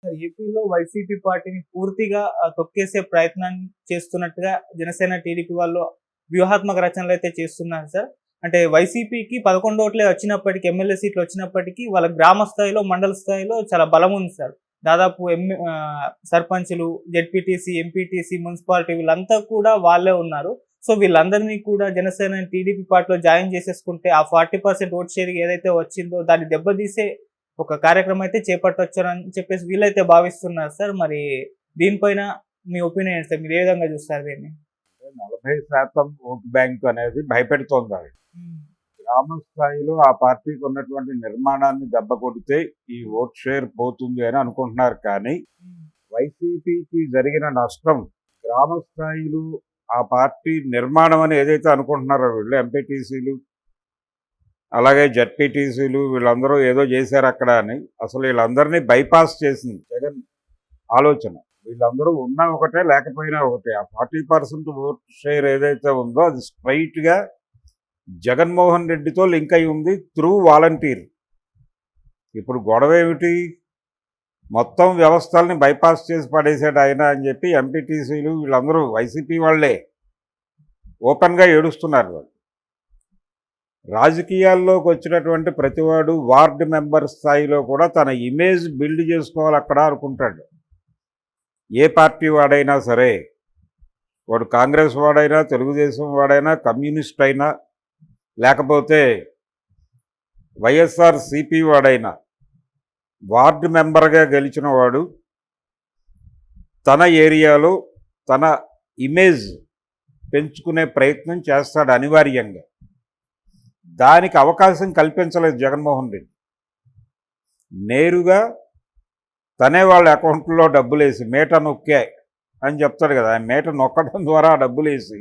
ఏపీలో వైసీపీ పార్టీని పూర్తిగా తొక్కేసే ప్రయత్నం చేస్తున్నట్టుగా జనసేన, టీడీపీ వాళ్ళు వ్యూహాత్మక రచనలైతే చేస్తున్నారు సార్. అంటే వైసీపీకి 11 ఓట్లే వచ్చినప్పటికి, ఎమ్మెల్యే సీట్లు వచ్చినప్పటికీ వాళ్ళ గ్రామ స్థాయిలో, మండల స్థాయిలో చాలా బలం ఉంది సార్. దాదాపు సర్పంచులు, జెడ్పీటీసీ, ఎంపీటీసీ, మున్సిపాలిటీ వీళ్ళంతా కూడా వాళ్ళే ఉన్నారు. సో వీళ్ళందరినీ కూడా జనసేన, టీడీపీ పార్టీలో జాయిన్ చేసేసుకుంటే ఆ 40% ఓట్ షేర్ ఏదైతే వచ్చిందో దాన్ని దెబ్బతీసే ఒక కార్యక్రమం అయితే చేపట్టొచ్చని చెప్పేసి వీళ్ళైతే భావిస్తున్నారు సార్. మరి దీనిపైన మీ ఒపీనియన్ ఏంటి సార్? మీరు ఏ విధంగా చూస్తారు దీన్ని? 40% ఓటు బ్యాంక్ అనేది భయపెడుతోంది అది. గ్రామ స్థాయిలో ఆ పార్టీకి ఉన్నటువంటి నిర్మాణాన్ని దెబ్బ కొడితే ఈ ఓట్ షేర్ పోతుంది అని అనుకుంటున్నారు. కానీ వైసీపీకి జరిగిన నష్టం గ్రామ స్థాయిలో ఆ పార్టీ నిర్మాణం అని ఏదైతే అనుకుంటున్నారో వీళ్ళు ఎంపీటీసీలు అలాగే జడ్పీటీసీలు వీళ్ళందరూ ఏదో చేశారు అక్కడ అని, అసలు వీళ్ళందరినీ బైపాస్ చేసింది జగన్ ఆలోచన. వీళ్ళందరూ ఉన్నా ఒకటే లేకపోయినా ఒకటే. ఆ 40% ఓట్ షేర్ ఏదైతే ఉందో అది స్ట్రైట్గా జగన్మోహన్ రెడ్డితో లింక్ అయి ఉంది త్రూ వాలంటీర్. ఇప్పుడు గొడవ ఏమిటి? మొత్తం వ్యవస్థల్ని బైపాస్ చేసి పడేసాడు ఆయన అని చెప్పి ఎంపీటీసీలు వీళ్ళందరూ వైసీపీ వాళ్ళే ఓపెన్గా ఏడుస్తున్నారు. వాళ్ళు రాజకీయాల్లోకి వచ్చినటువంటి ప్రతివాడు వార్డు మెంబర్ స్థాయిలో కూడా తన ఇమేజ్ బిల్డ్ చేసుకోవాలి అక్కడ అనుకుంటాడు. ఏ పార్టీ వాడైనా సరే, వాడు కాంగ్రెస్ వాడైనా, తెలుగుదేశం వాడైనా, కమ్యూనిస్ట్ అయినా, లేకపోతే వైఎస్ఆర్సీపీ వాడైనా, వార్డు మెంబర్గా గెలిచిన వాడు తన ఏరియాలో తన ఇమేజ్ పెంచుకునే ప్రయత్నం చేస్తాడు అనివార్యంగా. దానికి అవకాశం కల్పించలేదు జగన్మోహన్ రెడ్డి. నేరుగా తనే వాళ్ళ అకౌంట్లో డబ్బులు వేసి మేట నొక్కే అని చెప్తాడు కదా, ఆయన మేట నొక్కడం ద్వారా ఆ డబ్బులు వేసి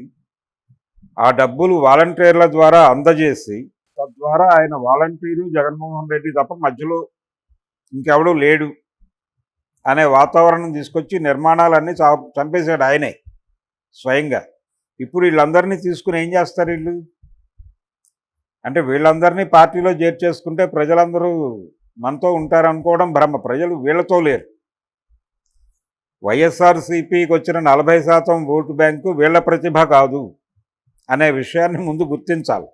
ఆ డబ్బులు వాలంటీర్ల ద్వారా అందజేసి తద్వారా ఆయన వాలంటీరు జగన్మోహన్ రెడ్డి తప్ప మధ్యలో ఇంకెవడూ లేడు అనే వాతావరణం తీసుకొచ్చి నిర్మాణాలన్నీ చంపేశాడు ఆయనే స్వయంగా. ఇప్పుడు వీళ్ళందరినీ తీసుకుని ఏం చేస్తారు వీళ్ళు? అంటే వీళ్ళందరినీ పార్టీలో చేర్చేసుకుంటే ప్రజలందరూ మనతో ఉంటారనుకోవడం భ్రమ. ప్రజలు వీళ్ళతో లేరు. వైఎస్ఆర్సీపీకి వచ్చిన 40% ఓటు బ్యాంకు వీళ్ళ ప్రతిభ కాదు అనే విషయాన్ని ముందు గుర్తించాలి.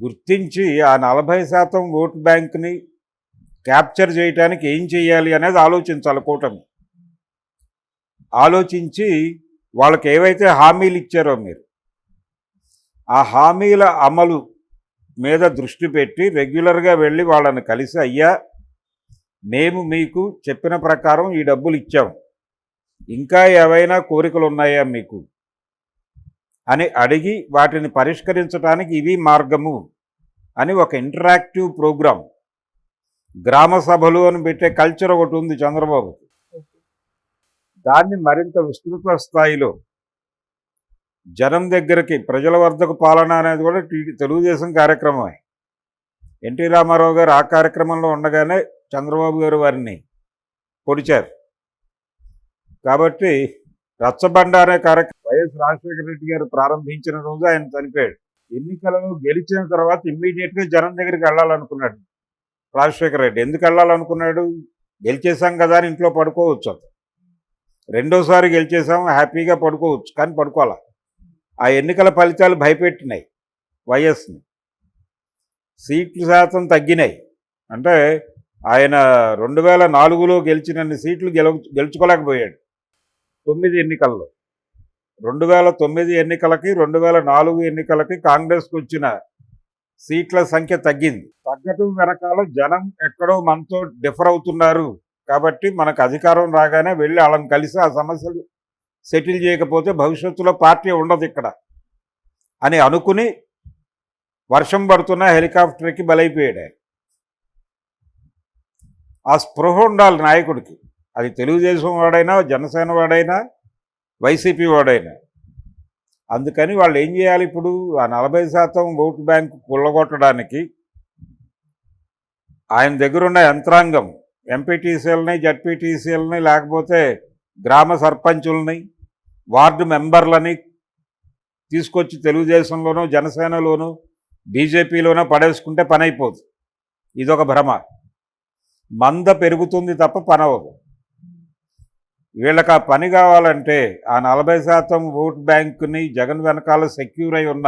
గుర్తించి ఆ 40% ఓటు బ్యాంక్ని క్యాప్చర్ చేయడానికి ఏం చేయాలి అనేది ఆలోచించాలి కూటమి. ఆలోచించి వాళ్ళకి ఏవైతే హామీలు ఇచ్చారో మీరు ఆ హామీల అమలు మీద దృష్టి పెట్టి రెగ్యులర్గా వెళ్ళి వాళ్ళని కలిసి, అయ్యా మేము మీకు చెప్పిన ప్రకారం ఈ డబ్బులు ఇచ్చాం, ఇంకా ఏవైనా కోరికలు ఉన్నాయా మీకు అని అడిగి వాటిని పరిష్కరించడానికి ఇవి మార్గము అని ఒక ఇంటరాక్టివ్ ప్రోగ్రాం, గ్రామ సభలు అని పెట్టే కల్చర్ ఒకటి ఉంది చంద్రబాబుకి. దాన్ని మరింత విస్తృత స్థాయిలో జనం దగ్గరికి, ప్రజల వద్దకు పాలన అనేది కూడా తెలుగుదేశం కార్యక్రమమే. ఎన్టీ రామారావు గారు ఆ కార్యక్రమంలో ఉండగానే చంద్రబాబు గారు వారిని పొడిచారు. కాబట్టి రచ్చబండ అనే కార్యక్రమం వైఎస్ రాజశేఖర రెడ్డి గారు ప్రారంభించిన రోజు ఆయన చనిపోయాడు. ఎన్నికలలో గెలిచిన తర్వాత ఇమ్మీడియట్గా జనం దగ్గరికి వెళ్ళాలనుకున్నాడు రాజశేఖర రెడ్డి. ఎందుకు వెళ్ళాలనుకున్నాడు? గెలిచేసాం కదా అని ఇంట్లో పడుకోవచ్చు. అది రెండోసారి గెలిచేసాము, హ్యాపీగా పడుకోవచ్చు, కానీ పడుకోవాలా. ఆ ఎన్నికల ఫలితాలు భయపెట్టినాయి వైఎస్ని. సీట్ల శాతం తగ్గినాయి. అంటే ఆయన 2004లో గెలిచినన్ని సీట్లు గెలుచుకోలేకపోయాడు 9 ఎన్నికల్లో. 2009 ఎన్నికలకి 2004 ఎన్నికలకి కాంగ్రెస్కి వచ్చిన సీట్ల సంఖ్య తగ్గింది. తగ్గటం వెనకాల జనం ఎక్కడో మనతో డిఫర్ అవుతున్నారు కాబట్టి మనకు అధికారం రాగానే వెళ్ళి వాళ్ళని కలిసి ఆ సమస్యలు సెటిల్ చేయకపోతే భవిష్యత్తులో పార్టీ ఉండదు ఇక్కడ అని అనుకుని వర్షం పడుతున్న హెలికాప్టర్కి బలైపోయాడు. ఆ స్పృహ ఉండాలి నాయకుడికి. అది తెలుగుదేశం వాడైనా, జనసేన వాడైనా, వైసీపీ వాడైనా. అందుకని వాళ్ళు ఏం చేయాలి ఇప్పుడు? ఆ 40% ఓటు బ్యాంకు కొల్లగొట్టడానికి ఆయన దగ్గరున్న యంత్రాంగం, ఎంపీటీసీలని, జడ్పీటీసీలని, లేకపోతే గ్రామ సర్పంచులని, వార్డు మెంబర్లని తీసుకొచ్చి తెలుగుదేశంలోనూ, జనసేనలోనూ, బీజేపీలోనూ పడేసుకుంటే పని అయిపోతుంది. ఇదొక భ్రమ. మంద పెరుగుతుంది తప్ప పని అవ్వదు. వీళ్ళకి ఆ పని కావాలంటే ఆ 40% ఓటు బ్యాంకుని జగన్ వెనకాల సెక్యూర్ అయి ఉన్న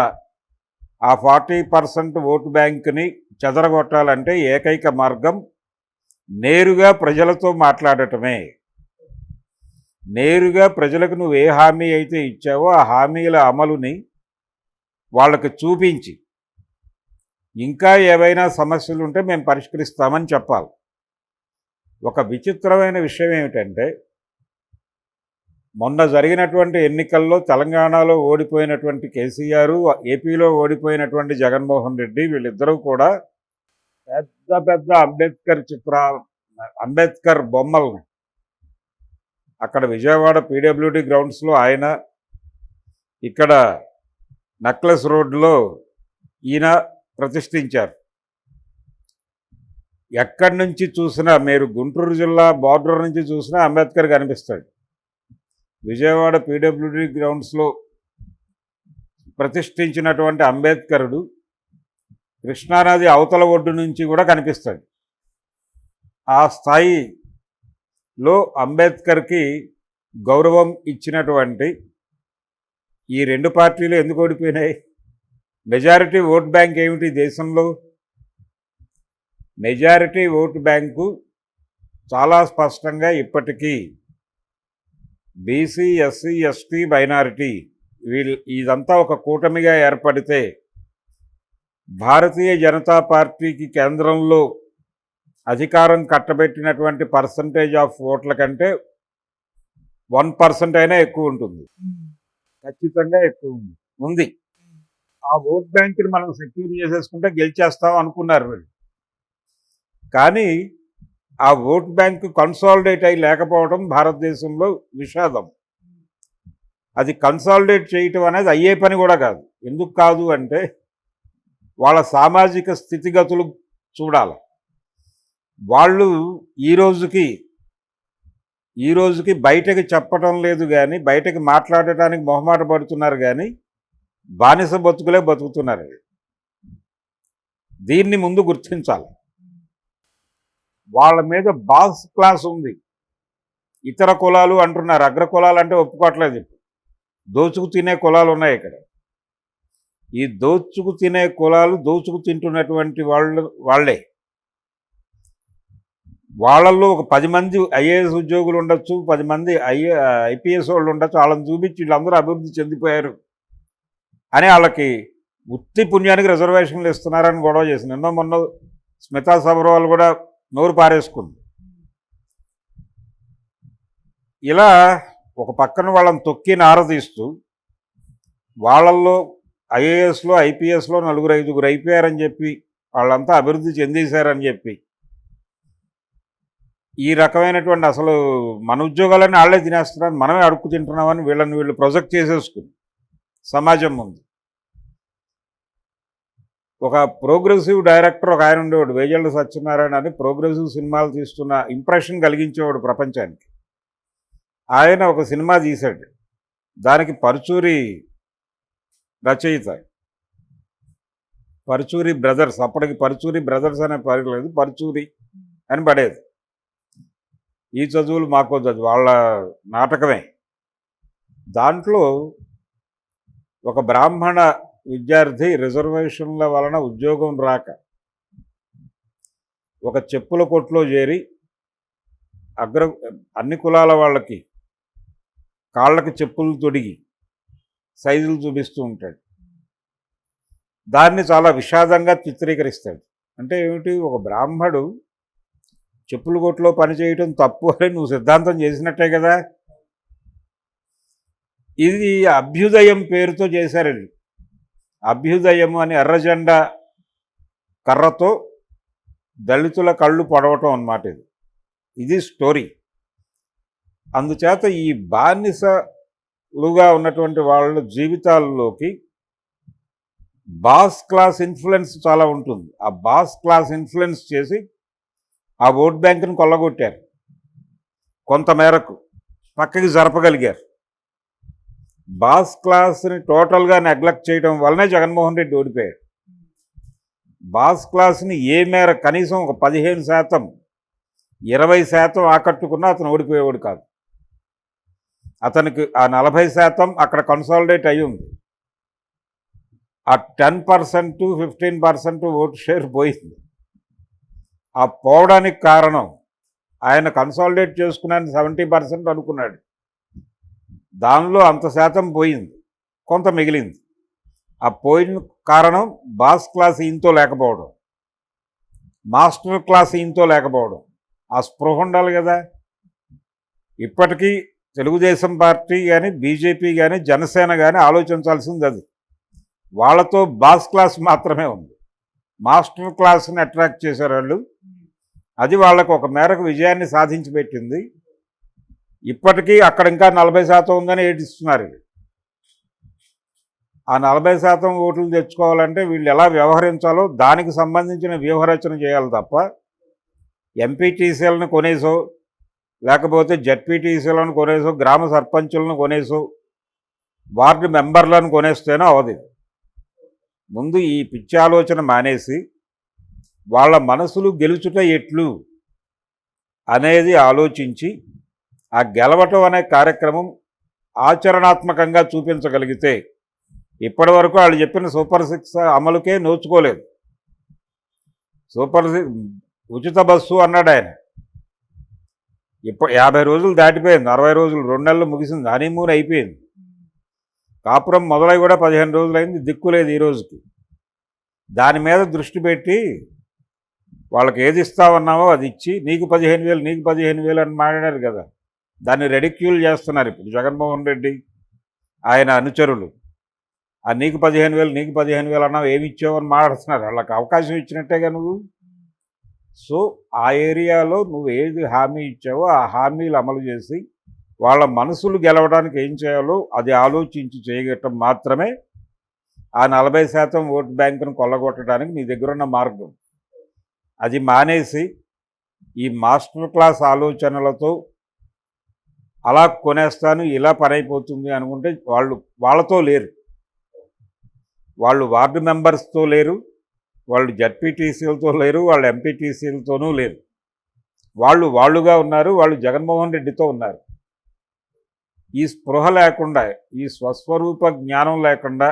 ఆ 40% ఓటు బ్యాంకుని చెదరగొట్టాలంటే ఏకైక మార్గం నేరుగా ప్రజలతో మాట్లాడటమే. నేరుగా ప్రజలకు నువ్వు ఏ హామీ అయితే ఇచ్చావో ఆ హామీల అమలుని వాళ్ళకి చూపించి ఇంకా ఏవైనా సమస్యలు ఉంటే మేము పరిష్కరిస్తామని చెప్పాలి. ఒక విచిత్రమైన విషయం ఏమిటంటే మొన్న జరిగినటువంటి ఎన్నికల్లో తెలంగాణలో ఓడిపోయినటువంటి కేసీఆర్, ఏపీలో ఓడిపోయినటువంటి జగన్మోహన్ రెడ్డి వీళ్ళిద్దరూ కూడా పెద్ద పెద్ద అంబేద్కర్ బొమ్మల్ని అక్కడ విజయవాడ పీడబ్ల్యూడి గ్రౌండ్స్లో ఆయన, ఇక్కడ నక్లెస్ రోడ్లో ఈయన ప్రతిష్ఠించారు. ఎక్కడి నుంచి చూసినా మీరు గుంటూరు జిల్లా బార్డర్ నుంచి చూసినా అంబేద్కర్ కనిపిస్తాడు. విజయవాడ పీడబ్ల్యూడి గ్రౌండ్స్లో ప్రతిష్ఠించినటువంటి అంబేద్కరుడు కృష్ణానది అవతల ఒడ్డు నుంచి కూడా కనిపిస్తాడు. ఆ స్థాయిలో అంబేద్కర్కి గౌరవం ఇచ్చినటువంటి ఈ రెండు పార్టీలు ఎందుకు ఓడిపోయినాయి? మెజారిటీ ఓట్ బ్యాంక్ ఏమిటి దేశంలో? మెజారిటీ ఓటు బ్యాంకు చాలా స్పష్టంగా ఇప్పటికీ బీసీ, ఎస్సీ, ఎస్టీ, మైనారిటీ ఇదంతా ఒక కూటమిగా ఏర్పడితే భారతీయ జనతా పార్టీకి కేంద్రంలో అధికారం కట్టబెట్టినటువంటి పర్సంటేజ్ ఆఫ్ ఓట్ల కంటే 1% అయినా ఎక్కువ ఉంటుంది. ఖచ్చితంగా ఎక్కువ ఉంది. ఆ ఓట్ బ్యాంకుని మనం సెక్యూర్ చేసేసుకుంటే గెలిచేస్తాం అనుకున్నారు వీళ్ళు. కానీ ఆ ఓట్ బ్యాంకు కన్సాలిడేట్ అయి లేకపోవడం భారతదేశంలో విషాదం. అది కన్సాలిడేట్ చేయటం అనేది అయ్యే పని కూడా కాదు. ఎందుకు కాదు అంటే వాళ్ళ సామాజిక స్థితిగతులు చూడాలి. వాళ్ళు ఈ రోజుకి బయటకి చెప్పటం లేదు కానీ, బయటకి మాట్లాడటానికి మొహమాట పడుతున్నారు కానీ బానిస బతుకులే బతుకుతున్నారు. దీన్ని ముందు గుర్తించాలి. వాళ్ళ మీద బాస్ క్లాస్ ఉంది. ఇతర కులాలు అంటున్నారు, అగ్ర కులాలు అంటే ఒప్పుకోవట్లేదు. ఇప్పుడు దోచుకు తినే కులాలు ఉన్నాయి ఇక్కడ. ఈ దోచుకు తినే కులాలు దోచుకు తింటున్నటువంటి వాళ్ళే. వాళ్ళల్లో ఒక 10 మంది ఐఏఎస్ ఉద్యోగులు ఉండొచ్చు, 10 మంది ఐపీఎస్ వాళ్ళు ఉండొచ్చు. వాళ్ళని చూపించి వీళ్ళందరూ అభివృద్ధి చెందిపోయారు అని వాళ్ళకి ఉత్తి పుణ్యానికి రిజర్వేషన్లు ఇస్తున్నారని గొడవ చేసి నిన్న మొన్న స్మితా సబర్వాల్ కూడా నోరు పారేసుకుంది. ఇలా ఒక పక్కన వాళ్ళని తొక్కి నారదీస్తూ వాళ్ళల్లో ఐఏఎస్లో, ఐపీఎస్లో 4-5 అయిపోయారని చెప్పి వాళ్ళంతా అభివృద్ధి చెందేశారని చెప్పి ఈ రకమైనటువంటి అసలు మన ఉద్యోగాలన్నీ వాళ్ళే తినేస్తున్నారు, మనమే అడుక్కు తింటున్నామని వీళ్ళు ప్రొజెక్ట్ చేసేసుకుని సమాజం ముందు. ఒక ప్రోగ్రెసివ్ డైరెక్టర్ ఒక ఆయన ఉండేవాడు, వేజల్ల సత్యనారాయణ అని. ప్రోగ్రెసివ్ సినిమాలు తీస్తున్న ఇంప్రెషన్ కలిగించేవాడు ప్రపంచానికి. ఆయన ఒక సినిమా తీశాడు, దానికి పరుచూరి రచయిత, పరుచూరి బ్రదర్స్. అప్పటికి పరుచూరి బ్రదర్స్ అనే పర్లేదు, పరుచూరి అని పడేది. ఈ చదువులు మాకో చదువు, వాళ్ళ నాటకమే. దాంట్లో ఒక బ్రాహ్మణ విద్యార్థి రిజర్వేషన్ల వలన ఉద్యోగం రాక ఒక చెప్పుల కొట్లో చేరి అన్ని కులాల వాళ్ళకి కాళ్ళకి చెప్పులు తొడిగి సైజులు చూపిస్తూ ఉంటాడు. దాన్ని చాలా విషాదంగా చిత్రీకరిస్తాడు. అంటే ఏమిటి, ఒక బ్రాహ్మడు చెప్పుల కొట్లో పనిచేయటం తప్పు అని నువ్వు సిద్ధాంతం చేసినట్టే కదా. ఇది అభ్యుదయం పేరుతో చేశారండి. అభ్యుదయము అని ఎర్రజెండా కర్రతో దళితుల కళ్ళు పొడవటం అన్నమాట. ఇది స్టోరీ. అందుచేత ఈ బానిసలుగా ఉన్నటువంటి వాళ్ళ జీవితాల్లోకి బాస్ క్లాస్ ఇన్ఫ్లుయెన్స్ చాలా ఉంటుంది. ఆ బాస్ క్లాస్ ఇన్ఫ్లుయెన్స్ చేసి ఆ ఓట్ బ్యాంకును కొల్లగొట్టారు. కొంతమేరకు పక్కకి జరపగలిగారు. బాస్ క్లాస్ని టోటల్గా నెగ్లెక్ట్ చేయడం వల్లనే జగన్మోహన్ రెడ్డి ఓడిపోయాడు. బాస్ క్లాస్ని ఏ మేర కనీసం ఒక 15% 20% ఆకట్టుకున్నా అతను ఓడిపోయేవాడు కాదు. అతనికి ఆ 40% అక్కడ కన్సాలిడేట్ అయి ఉంది. ఆ 10% 15% ఓటు షేర్ పోయింది. ఆ పోవడానికి కారణం ఆయన కన్సాలిడేట్ చేసుకున్నాను 70% అనుకున్నాడు. దానిలో అంత శాతం పోయింది, కొంత మిగిలింది. ఆ పోయిన కారణం బాస్ క్లాస్ ఈయనతో లేకపోవడం, మాస్టర్ క్లాస్ ఈయనతో లేకపోవడం. ఆ స్పృహ ఉండాలి కదా. ఇప్పటికీ తెలుగుదేశం పార్టీ కానీ బీజేపీ కానీ జనసేన కానీ ఆలోచించాల్సింది అది. వాళ్ళతో బాస్ క్లాస్ మాత్రమే ఉంది, మాస్టర్ క్లాస్ని అట్రాక్ట్ చేశారు వాళ్ళు. అది వాళ్ళకు ఒక మేరకు విజయాన్ని సాధించి పెట్టింది. ఇప్పటికీ అక్కడ ఇంకా 40% ఉందని ఏడిస్తున్నారు. ఆ 40% ఓట్లు తెచ్చుకోవాలంటే వీళ్ళు ఎలా వ్యవహరించాలో దానికి సంబంధించిన వ్యూహరచన చేయాలి తప్ప ఎంపీటీసీలను కొనేసో, లేకపోతే జడ్పీటీసీలను కొనేసో, గ్రామ సర్పంచులను కొనేసో, వార్డు మెంబర్లను కొనేస్తేనో అవదు. ముందు ఈ పిచ్చి ఆలోచన మానేసి వాళ్ళ మనసులు గెలుచుట ఎట్లు అనేది ఆలోచించి ఆ గెలవటం అనే కార్యక్రమం ఆచరణాత్మకంగా చూపించగలిగితే, ఇప్పటి వరకు వాళ్ళు చెప్పిన సూపర్ 6 అమలుకే నోచుకోలేదు. సూపర్ 6 ఉచిత బస్సు అన్నాడు ఆయన. ఇప్పుడు 50 రోజులు దాటిపోయింది, 60 రోజులు, 2 నెలలు ముగిసింది, హనీమూన్ అయిపోయింది. కాపురం మొదలై కూడా 15 రోజులైంది, దిక్కులేదు ఈ రోజుకి. దాని మీద దృష్టి పెట్టి వాళ్ళకి ఏది ఇస్తామన్నామో అది ఇచ్చి నీకు 15,000 నీకు 15,000 అని మాట్లాడారు కదా. దాన్ని రెడిక్యూల్ చేస్తున్నారు ఇప్పుడు జగన్మోహన్ రెడ్డి ఆయన అనుచరులు. ఆ నీకు 15,000 నీకు 15,000 అన్నావు, ఏమి ఇచ్చావు అని మాట్లాడుతున్నారు. వాళ్ళకి అవకాశం ఇచ్చినట్టేగా నువ్వు. సో ఆ ఏరియాలో నువ్వు ఏది హామీ ఇచ్చావో ఆ హామీలు అమలు చేసి వాళ్ళ మనసులు గెలవడానికి ఏం చేయాలో అది ఆలోచించి చేయగట్టం మాత్రమే ఆ 40% ఓటు బ్యాంకును కొల్లగొట్టడానికి నీ దగ్గర ఉన్న మార్గం. అది మానేసి ఈ మాస్టర్ క్లాస్ ఆలోచనలతో అలా కొనేస్తాను ఇలా పని అయిపోతుంది అనుకుంటే వాళ్ళతో లేరు. వాళ్ళు వార్డు మెంబర్స్తో లేరు, వాళ్ళు జడ్పీటీసీలతో లేరు, వాళ్ళు ఎంపీటీసీలతోనూ లేరు. వాళ్ళుగా ఉన్నారు, వాళ్ళు జగన్మోహన్ రెడ్డితో ఉన్నారు. ఈ స్పృహ లేకుండా, ఈ స్వస్వరూప జ్ఞానం లేకుండా